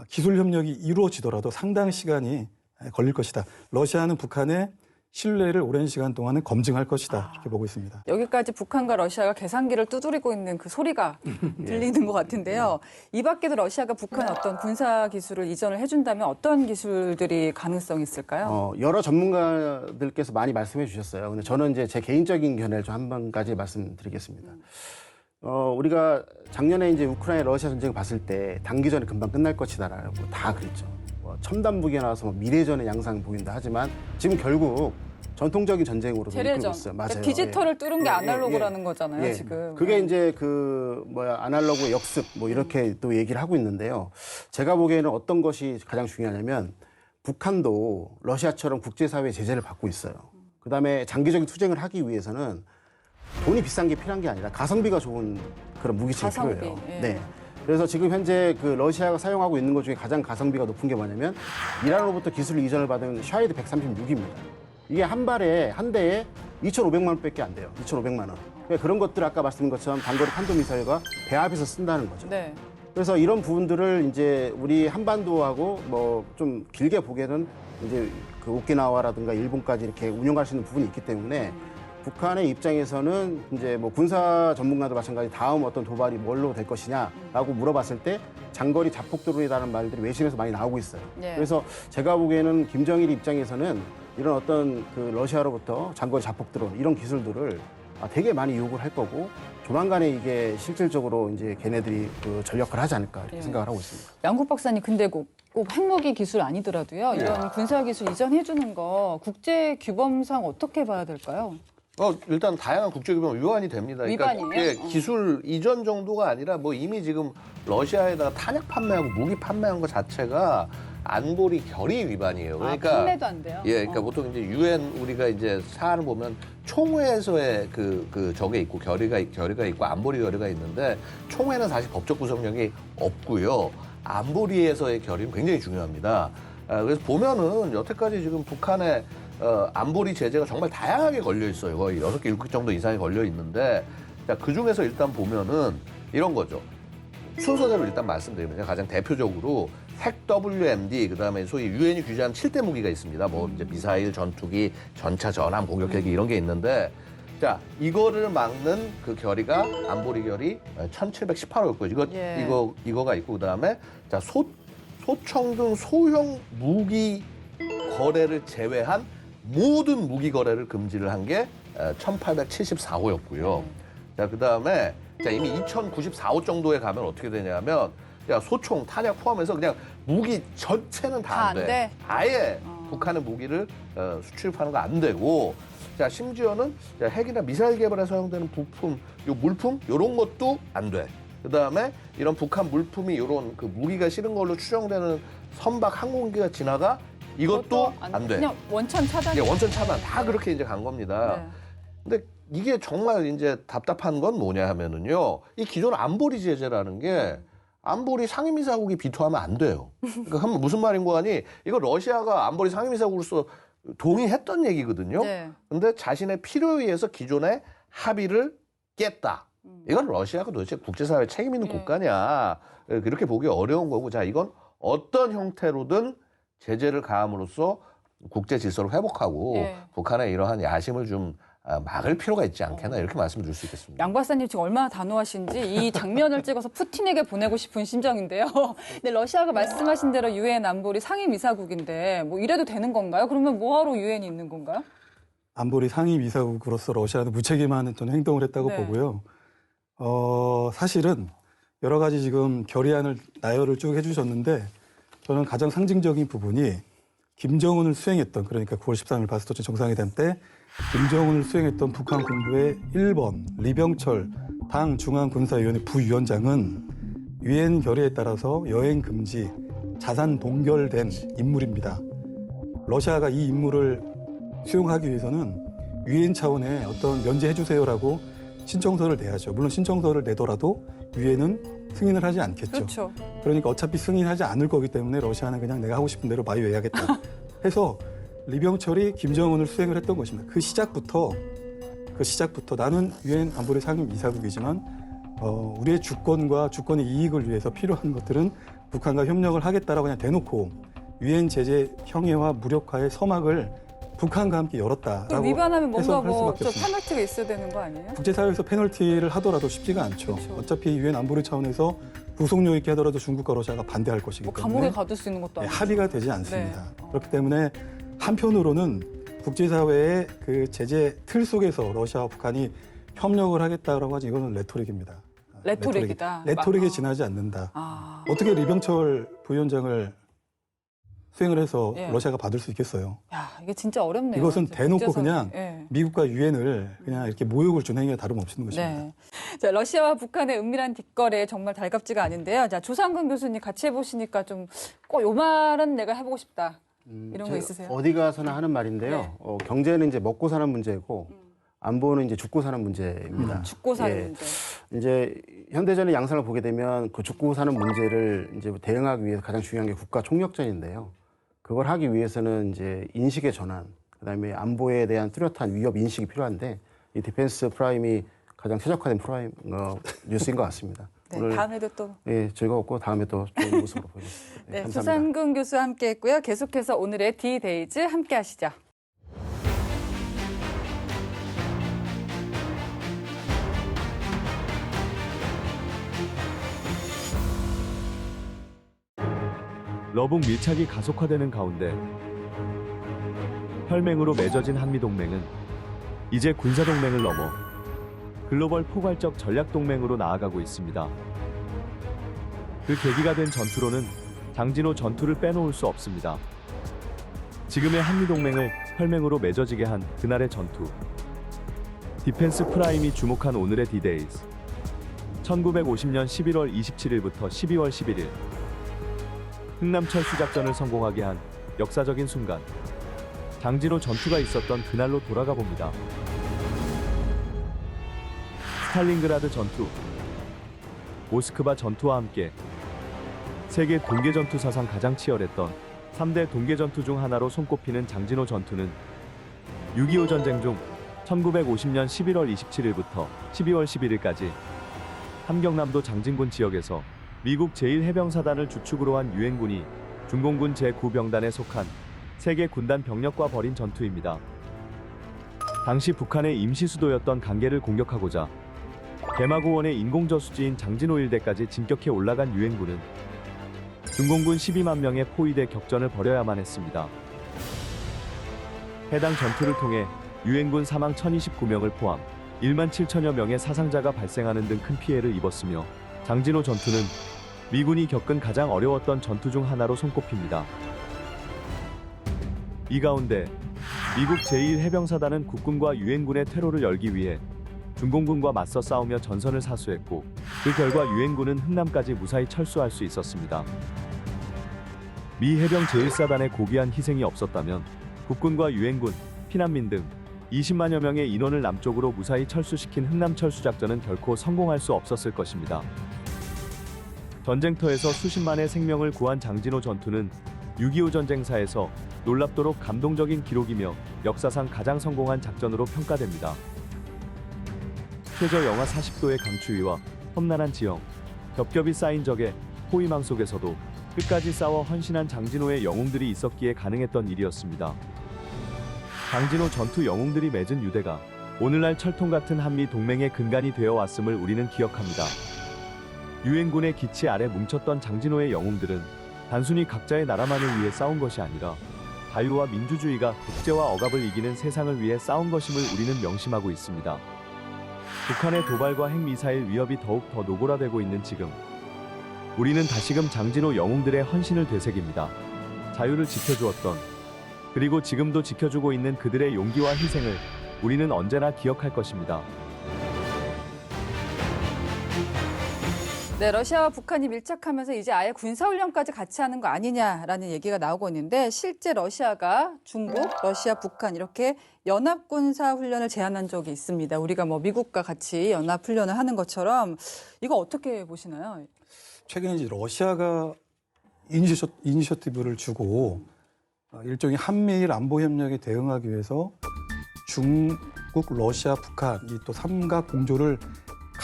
기술 협력이 이루어지더라도 상당히 시간이 걸릴 것이다. 러시아는 북한의 신뢰를 오랜 시간 동안은 검증할 것이다. 이렇게 보고 있습니다. 여기까지 북한과 러시아가 계산기를 두드리고 있는 그 소리가 들리는 것 같은데요. 이 밖에도 러시아가 북한에 어떤 군사 기술을 이전을 해준다면 어떤 기술들이 가능성이 있을까요? 여러 전문가들께서 많이 말씀해 주셨어요. 근데 저는 이제 제 개인적인 견해를 좀 한 가지 말씀드리겠습니다. 우리가 작년에 이제 우크라이나 러시아 전쟁을 봤을 때 단기전에 금방 끝날 것이다라고 다 그랬죠. 첨단 무기가 나와서 미래전의 양상 보인다 하지만 지금 결국 전통적인 전쟁으로 이끌고 재래전. 있어요. 맞아요. 그러니까 디지털을 뚫은 게 예, 아날로그라는 거잖아요, 예. 지금. 그게 이제 아날로그 역습 이렇게 또 얘기를 하고 있는데요. 제가 보기에는 어떤 것이 가장 중요하냐면 북한도 러시아처럼 국제사회 제재를 받고 있어요. 그다음에 장기적인 투쟁을 하기 위해서는 돈이 비싼 게 필요한 게 아니라 가성비가 좋은 그런 무기체가 가성비, 필요해요. 예. 네. 그래서 지금 현재 그 러시아가 사용하고 있는 것 중에 가장 가성비가 높은 게 뭐냐면 이란으로부터 기술 이전을 받은 샤헤드 136입니다. 이게 한 대에 2,500만 원밖에 안 돼요. 2,500만 원. 그러니까 그런 것들 아까 말씀드린 것처럼 단거리 탄도미사일과 배합해서 쓴다는 거죠. 네. 그래서 이런 부분들을 이제 우리 한반도하고 뭐 좀 길게 보기에는 이제 그 오키나와라든가 일본까지 이렇게 운영할 수 있는 부분이 있기 때문에 북한의 입장에서는 이제 뭐 군사 전문가도 마찬가지 다음 어떤 도발이 뭘로 될 것이냐라고 물어봤을 때 장거리 자폭드론이라는 말들이 외신에서 많이 나오고 있어요. 네. 그래서 제가 보기에는 김정일 입장에서는 이런 어떤 그 러시아로부터 장거리 자폭드론 이런 기술들을 되게 많이 요구를 할 거고 조만간에 이게 실질적으로 이제 걔네들이 그 전력을 하지 않을까 이렇게 네. 생각을 하고 있습니다. 양국 박사님, 근데 꼭 핵무기 기술 아니더라도요. 이런 군사 기술 이전해주는 거 국제 규범상 어떻게 봐야 될까요? 일단 다양한 국제규범 위반이 됩니다. 위반이에요? 예, 기술 이전 정도가 아니라 뭐 이미 지금 러시아에다가 탄약 판매하고 무기 판매한 것 자체가 안보리 결의 위반이에요. 그러니까 판매도 안 돼요? 예, 그러니까 보통 이제 유엔 우리가 이제 사안을 보면 총회에서의 그 저게 있고 결의가 있고 안보리 결의가 있는데 총회는 사실 법적 구성력이 없고요. 안보리에서의 결의는 굉장히 중요합니다. 그래서 보면은 여태까지 지금 북한의 안보리 제재가 정말 다양하게 걸려 있어요. 거의 6개, 7개 정도 이상이 걸려 있는데, 자, 그 중에서 일단 보면은 이런 거죠. 순서대로 일단 말씀드리면 가장 대표적으로 핵 WMD, 그 다음에 소위 유엔이 규제한 7대 무기가 있습니다. 뭐 이제 미사일, 전투기, 전차, 전함, 공격 헬기 이런 게 있는데, 자, 이거를 막는 그 결의가 안보리 결의 1718호였고요. 예. 이거가 있고, 그 다음에 자, 소총 등 소형 무기 거래를 제외한 모든 무기 거래를 금지를 한 게 1874호였고요. 자, 그다음에 자, 이미 2094호 정도에 가면 어떻게 되냐면 야, 소총, 탄약 포함해서 그냥 무기 전체는 다 안 돼. 아예 북한의 무기를 수출입하는 거 안 되고 자, 심지어는 자, 핵이나 미사일 개발에 사용되는 부품, 요 물품 요런 것도 안 돼. 그다음에 이런 북한 물품이 요런 그 무기가 실은 걸로 추정되는 선박 항공기가 지나가 이것도 안 돼. 그냥 원천 차단. 예, 원천 차단 다 그렇게 이제 간 겁니다. 네. 근데 이게 정말 이제 답답한 건 뭐냐 하면은요. 이 기존 안보리 제재라는 게 안보리 상임이사국이 비토하면 안 돼요. 그러니까 무슨 말인 거 아니? 이거 러시아가 안보리 상임이사국으로서 동의했던 얘기거든요. 네. 근데 자신의 필요에 의해서 기존의 합의를 깼다. 이건 러시아가 도대체 국제사회 책임 있는 네. 국가냐. 그렇게 보기 어려운 거고. 자, 이건 어떤 형태로든 제재를 가함으로써 국제 질서를 회복하고 네. 북한의 이러한 야심을 좀 막을 필요가 있지 않겠나 이렇게 말씀드릴 수 있겠습니다. 양 박사님 지금 얼마나 단호하신지 이 장면을 찍어서 푸틴에게 보내고 싶은 심정인데요. 근데 러시아가 말씀하신 대로 유엔 안보리 상임이사국인데 뭐 이래도 되는 건가요? 그러면 뭐하러 유엔이 있는 건가요? 안보리 상임이사국으로서 러시아는 무책임한 어떤 행동을 했다고 네. 보고요. 사실은 여러 가지 지금 결의안을 나열을 쭉 해주셨는데 저는 가장 상징적인 부분이 김정은을 수행했던 그러니까 9월 13일 바스토촌 정상회담 때 김정은을 수행했던 북한 군부의 1번 리병철 당 중앙군사위원회 부위원장은 유엔 결의에 따라서 여행 금지, 자산 동결된 인물입니다. 러시아가 이 임무를 수용하기 위해서는 유엔 차원의 어떤 면제해 주세요라고 신청서를 내야죠. 물론 신청서를 내더라도 유엔은 승인을 하지 않겠죠. 그렇죠. 그러니까 어차피 승인하지 않을 거기 때문에 러시아는 그냥 내가 하고 싶은 대로 바이오해야겠다 해서 리병철이 김정은을 수행을 했던 것입니다. 그 시작부터 나는 유엔 안보리 상임 이사국이지만 우리의 주권과 주권의 이익을 위해서 필요한 것들은 북한과 협력을 하겠다라고 그냥 대놓고 유엔 제재 형해와 무력화의 서막을 북한과 함께 그 열었다라고 위반하면 뭔가 해석할 뭐 수밖에 저 없습니다. 페널티가 있어야 되는 거 아니에요? 국제사회에서 페널티를 하더라도 쉽지가 않죠. 그렇죠. 어차피 유엔 안보리 차원에서 구속력 있게 하더라도 중국과 러시아가 반대할 것이기 뭐 때문에 감옥에 가둘 수 있는 것도 네, 아니고. 합의가 되지 않습니다. 네. 그렇기 때문에 한편으로는 국제사회의 그 제재 틀 속에서 러시아와 북한이 협력을 하겠다라고 하지 이거는 레토릭입니다. 레토릭이다. 레토릭에 아. 지나지 않는다. 아. 어떻게 리병철 부위원장을 수행을 해서 예. 러시아가 받을 수 있겠어요? 야, 이게 진짜 어렵네요. 이것은 이제 대놓고 국제사회. 그냥 예. 미국과 유엔을 그냥 이렇게 모욕을 준 행위가 다름없는 것입니다. 네. 자, 러시아와 북한의 은밀한 뒷거래 정말 달갑지가 않은데요. 자, 조상근 교수님 같이 해보시니까 좀 꼭 요 말은 내가 해보고 싶다. 이런 거 제가 있으세요? 어디 가서나 하는 말인데요. 네. 경제는 이제 먹고 사는 문제고 안보는 이제 죽고 사는 문제입니다. 죽고 사는 예. 문제. 이제 현대전의 양상을 보게 되면 그 죽고 사는 문제를 이제 대응하기 위해서 가장 중요한 게 국가 총력전인데요. 그걸 하기 위해서는 이제 인식의 전환, 그다음에 안보에 대한 뚜렷한 위협 인식이 필요한데 이 디펜스 프라임이 가장 최적화된 뉴스인 것 같습니다. 네, 오늘 다음에도 또. 예, 즐거웠고 다음에 또 좋은 모습으로 보겠습니다. 네, 감사합니다. 조상근 교수와 함께 했고요. 계속해서 오늘의 D-데이즈 함께 하시죠. 러북 밀착이 가속화되는 가운데 혈맹으로 맺어진 한미동맹은 이제 군사동맹을 넘어 글로벌 포괄적 전략동맹으로 나아가고 있습니다. 그 계기가 된 전투로는 장진호 전투를 빼놓을 수 없습니다. 지금의 한미동맹을 혈맹으로 맺어지게 한 그날의 전투. 디펜스 프라임이 주목한 오늘의 D-Days. 1950년 11월 27일부터 12월 11일. 흥남철수작전을 성공하게 한 역사적인 순간. 장진호 전투가 있었던 그날로 돌아가 봅니다. 스탈린그라드 전투, 모스크바 전투와 함께 세계 동계전투 사상 가장 치열했던 3대 동계전투 중 하나로 손꼽히는 장진호 전투는 6.25 전쟁 중 1950년 11월 27일부터 12월 11일까지 함경남도 장진군 지역에서 미국 제1해병사단을 주축으로 한 유엔군이 중공군 제9병단에 속한 세계 군단 병력과 벌인 전투입니다. 당시 북한의 임시 수도였던 강계를 공격하고자 대마고원의 인공저수지인 장진호 일대까지 진격해 올라간 유엔군은 중공군 12만 명의 포위대 격전을 벌여야만 했습니다. 해당 전투를 통해 유엔군 사망 1029명을 포함 1만 7천여 명의 사상자가 발생하는 등 큰 피해를 입었으며 장진호 전투는 미군이 겪은 가장 어려웠던 전투 중 하나로 손꼽힙니다. 이 가운데 미국 제1해병사단은 국군과 유엔군의 퇴로를 열기 위해 중공군과 맞서 싸우며 전선을 사수했고 그 결과 유엔군은 흥남까지 무사히 철수할 수 있었습니다. 미 해병 제1사단의 고귀한 희생이 없었다면 국군과 유엔군, 피난민 등 20만여 명의 인원을 남쪽으로 무사히 철수시킨 흥남철수작전은 결코 성공할 수 없었을 것입니다. 전쟁터에서 수십만의 생명을 구한 장진호 전투는 6.25 전쟁사에서 놀랍도록 감동적인 기록이며 역사상 가장 성공한 작전으로 평가됩니다. 최저 영하 40도의 강추위와 험난한 지형, 겹겹이 쌓인 적의 포위망 속에서도 끝까지 싸워 헌신한 장진호의 영웅들이 있었기에 가능했던 일이었습니다. 장진호 전투 영웅들이 맺은 유대가 오늘날 철통 같은 한미 동맹의 근간이 되어 왔음을 우리는 기억합니다. 유엔군의 기치 아래 뭉쳤던 장진호의 영웅들은 단순히 각자의 나라만을 위해 싸운 것이 아니라 자유와 민주주의가 독재와 억압을 이기는 세상을 위해 싸운 것임을 우리는 명심하고 있습니다. 북한의 도발과 핵미사일 위협이 더욱 더 노골화되고 있는 지금, 우리는 다시금 장진호 영웅들의 헌신을 되새깁니다. 자유를 지켜주었던, 그리고 지금도 지켜주고 있는 그들의 용기와 희생을 우리는 언제나 기억할 것입니다. 네, 러시아와 북한이 밀착하면서 이제 아예 군사훈련까지 같이 하는 거 아니냐라는 얘기가 나오고 있는데 실제 러시아가 중국, 러시아, 북한 이렇게 연합군사훈련을 제안한 적이 있습니다. 우리가 뭐 미국과 같이 연합훈련을 하는 것처럼 이거 어떻게 보시나요? 최근에 이제 러시아가 이니셔티브를 주고 일종의 한미일 안보 협력에 대응하기 위해서 중국, 러시아, 북한 이 또 삼각 공조를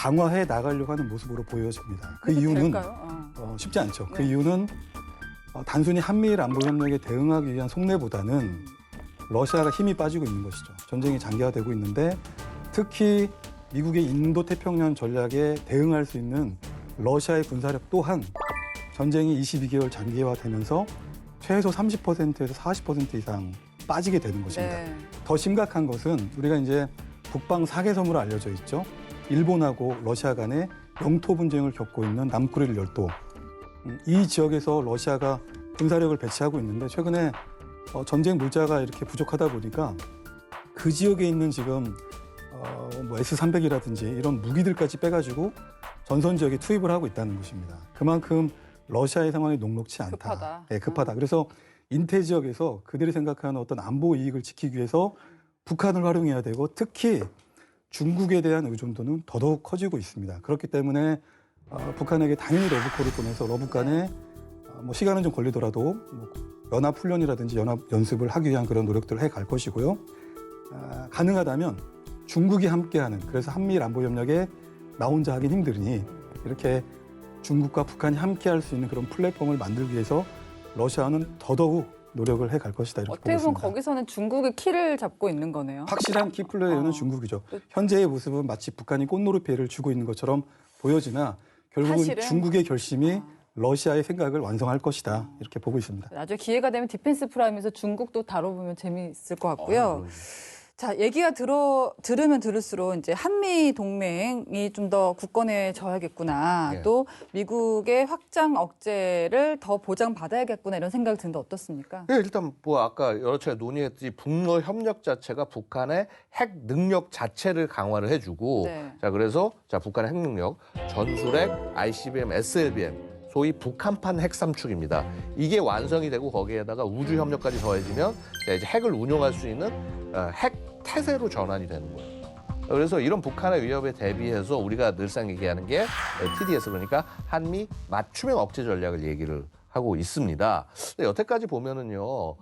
강화해 나가려고 하는 모습으로 보여집니다. 그 그래도 이유는 될까요? 쉽지 않죠. 그 네. 이유는 단순히 한미일 안보 협력에 대응하기 위한 속내보다는 러시아가 힘이 빠지고 있는 것이죠. 전쟁이 장기화되고 있는데 특히 미국의 인도 태평양 전략에 대응할 수 있는 러시아의 군사력 또한 전쟁이 22개월 장기화되면서 최소 30%에서 40% 이상 빠지게 되는 것입니다. 네. 더 심각한 것은 우리가 이제 북방 사개섬으로 알려져 있죠. 일본하고 러시아 간의 영토 분쟁을 겪고 있는 남쿠릴 열도. 이 지역에서 러시아가 군사력을 배치하고 있는데 최근에 전쟁 물자가 이렇게 부족하다 보니까 그 지역에 있는 지금 뭐 S-300이라든지 이런 무기들까지 빼가지고 전선 지역에 투입을 하고 있다는 것입니다. 그만큼 러시아의 상황이 녹록치 않다. 급하다. 네, 급하다. 그래서 인태 지역에서 그들이 생각하는 어떤 안보 이익을 지키기 위해서 북한을 활용해야 되고 특히 중국에 대한 의존도는 더더욱 커지고 있습니다. 그렇기 때문에 북한에게 당연히 러브콜을 보내서 러북 간에 뭐 시간은 좀 걸리더라도 뭐 연합 훈련이라든지 연합 연습을 하기 위한 그런 노력들을 해갈 것이고요. 가능하다면 중국이 함께하는 그래서 한미일 안보 협력에 나 혼자 하긴 힘드니 이렇게 중국과 북한이 함께할 수 있는 그런 플랫폼을 만들기 위해서 러시아는 더더욱 노력을 해갈 것이다 이렇게 어떻게 보면 보겠습니다. 거기서는 중국의 키를 잡고 있는 거네요. 확실한 키플레이어는 중국이죠. 현재의 모습은 마치 북한이 꽃노르피를 주고 있는 것처럼 보여지나 결국은 사실은 중국의 결심이 러시아의 생각을 완성할 것이다 이렇게 보고 있습니다. 나중에 기회가 되면 디펜스 프라임에서 중국도 다뤄보면 재미있을 것 같고요. 자, 얘기가 들으면 들을수록 이제 한미 동맹이 좀 더 굳건해져야겠구나. 예. 또 미국의 확장 억제를 더 보장받아야겠구나 이런 생각이 드는데 어떻습니까? 네, 일단 뭐 아까 여러 차례 논의했듯이 북러 협력 자체가 북한의 핵 능력 자체를 강화를 해주고 네. 자 그래서 자 북한의 핵 능력 전술핵, ICBM, SLBM 소위 북한판 핵 삼축입니다. 이게 완성이 되고 거기에다가 우주 협력까지 더해지면 이제 핵을 운용할 수 있는 핵 태세로 전환이 되는 거예요. 그래서 이런 북한의 위협에 대비해서 우리가 늘상 얘기하는 게 TDS 그러니까 한미 맞춤형 억제 전략을 얘기를 하고 있습니다. 근데 여태까지 보면은요,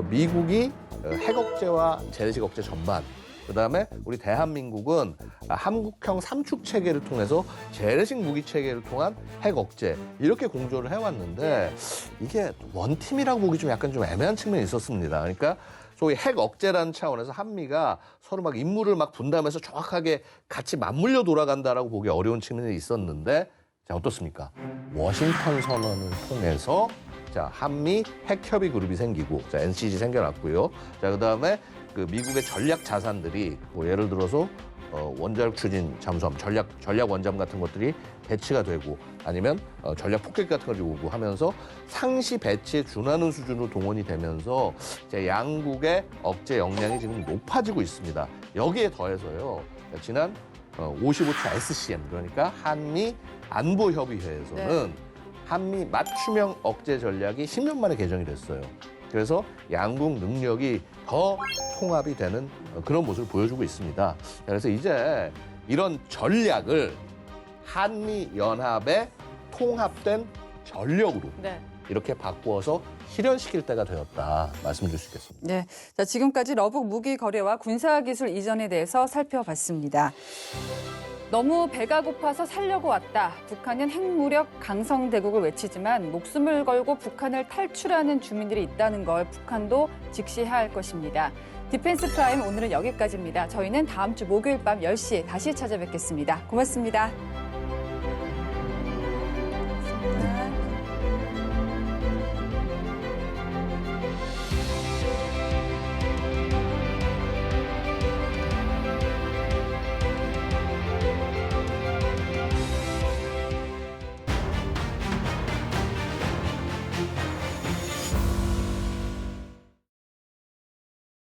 미국이 핵 억제와 재래식 억제 전반, 그다음에 우리 대한민국은 한국형 삼축 체계를 통해서 재래식 무기 체계를 통한 핵 억제 이렇게 공조를 해왔는데 이게 원팀이라고 보기 좀 약간 좀 애매한 측면이 있었습니다. 그러니까 소위 핵 억제라는 차원에서 한미가 서로 막 임무를 막 분담해서 정확하게 같이 맞물려 돌아간다라고 보기 어려운 측면이 있었는데 자 어떻습니까? 워싱턴 선언을 통해서 자 한미 핵 협의 그룹이 생기고 자 NCG 생겨났고요. 자 그다음에 그 미국의 전략 자산들이 뭐 예를 들어서 원자력 추진 잠수함, 전략 원잠 같은 것들이 배치가 되고 아니면 전략 폭격기 같은 것이 오고 하면서 상시 배치에 준하는 수준으로 동원이 되면서 이제 양국의 억제 역량이 지금 높아지고 있습니다. 여기에 더해서요. 지난 55차 SCM 그러니까 한미 안보협의회에서는 한미 맞춤형 억제 전략이 10년 만에 개정이 됐어요. 그래서 양국 능력이 더 통합이 되는 그런 모습을 보여주고 있습니다. 그래서 이제 이런 전략을 한미연합의 통합된 전력으로 네. 이렇게 바꾸어서 실현시킬 때가 되었다 말씀드릴 수 있겠습니다. 네. 자, 지금까지 러북 무기 거래와 군사기술 이전에 대해서 살펴봤습니다. 너무 배가 고파서 살려고 왔다. 북한은 핵무력 강성대국을 외치지만 목숨을 걸고 북한을 탈출하는 주민들이 있다는 걸 북한도 직시해야 할 것입니다. 디펜스 프라임 오늘은 여기까지입니다. 저희는 다음 주 목요일 밤 10시에 다시 찾아뵙겠습니다. 고맙습니다.